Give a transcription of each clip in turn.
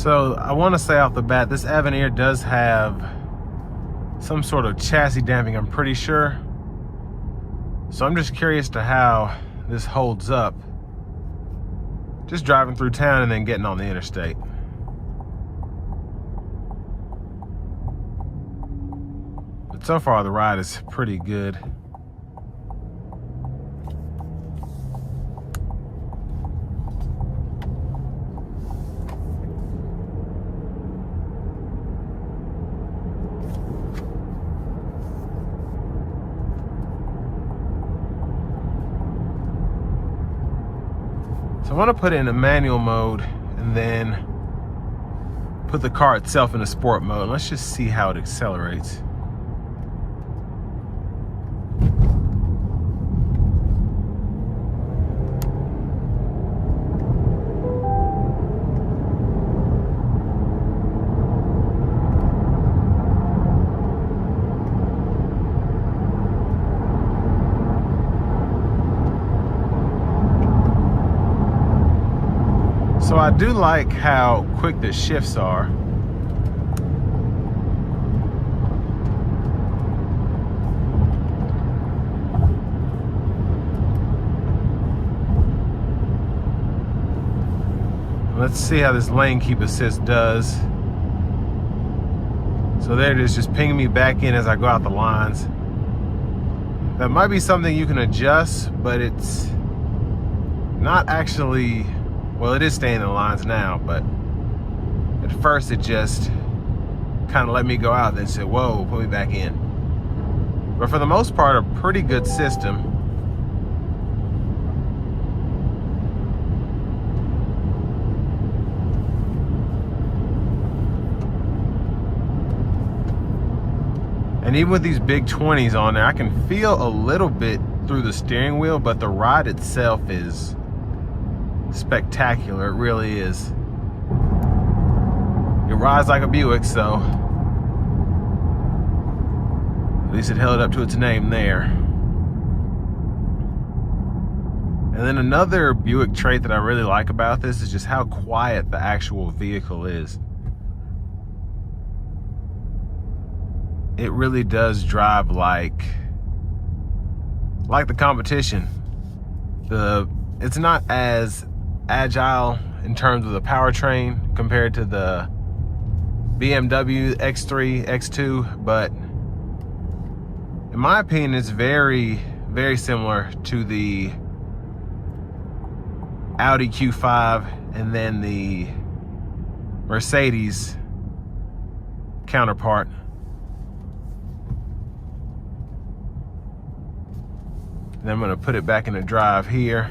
So I want to say off the bat, this Avenir does have some sort of chassis damping, I'm pretty sure. So I'm just curious to how this holds up just driving through town and then getting on the interstate. But so far the ride is pretty good. So I want to put it in a manual mode and then put the car itself in a sport mode. Let's just see how it accelerates. So I do like how quick the shifts are. Let's see how this lane keep assist does. So there it is, just pinging me back in as I go out the lines. That might be something you can adjust, but it's not actually. Well, it is staying in the lines now, but at first it just kind of let me go out and then said, whoa, put me back in. But for the most part, a pretty good system. And even with these big 20s on there, I can feel a little bit through the steering wheel, but the ride itself is spectacular. It really is. It rides like a Buick, so at least it held up to its name there. And then another Buick trait that I really like about this is just how quiet the actual vehicle is. It really does drive like the competition. It's not as agile in terms of the powertrain compared to the BMW X3, X2, but in my opinion it's very, very similar to the Audi Q5 and then the Mercedes counterpart. And I'm going to put it back in the drive here.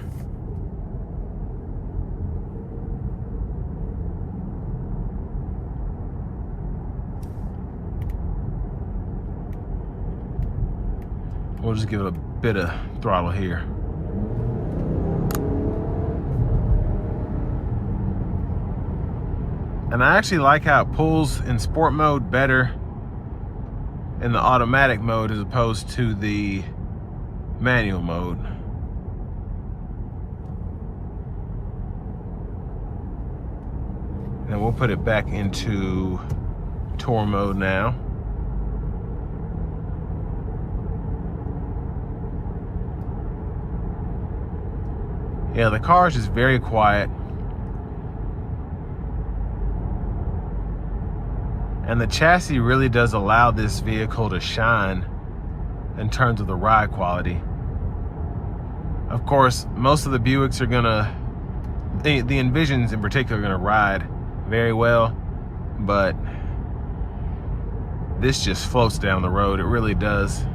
We'll just give it a bit of throttle here. And I actually like how it pulls in sport mode better in the automatic mode as opposed to the manual mode. And we'll put it back into tour mode now. Yeah, the car is just very quiet. And the chassis really does allow this vehicle to shine in terms of the ride quality. Of course, most of the Buicks are gonna, the Envisions in particular, are gonna ride very well, but this just floats down the road. It really does.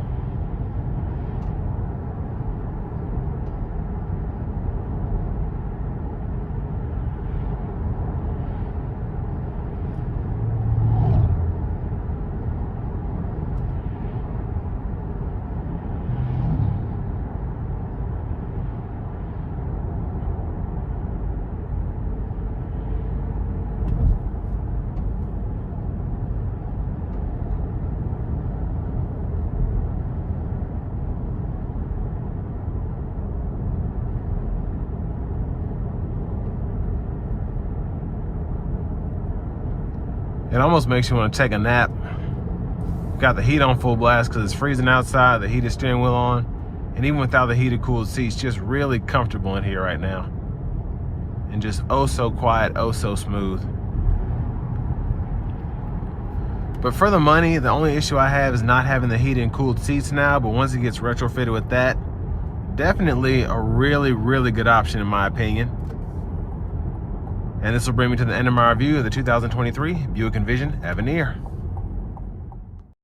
It almost makes you want to take a nap. Got the heat on full blast because it's freezing outside, the heated steering wheel on, and even without the heated cooled seats, just really comfortable in here right now. And just oh so quiet, oh so smooth. But for the money, the only issue I have is not having the heated and cooled seats now, but once it gets retrofitted with that, definitely a really, really good option in my opinion. And this will bring me to the end of my review of the 2023 Buick Envision Avenir.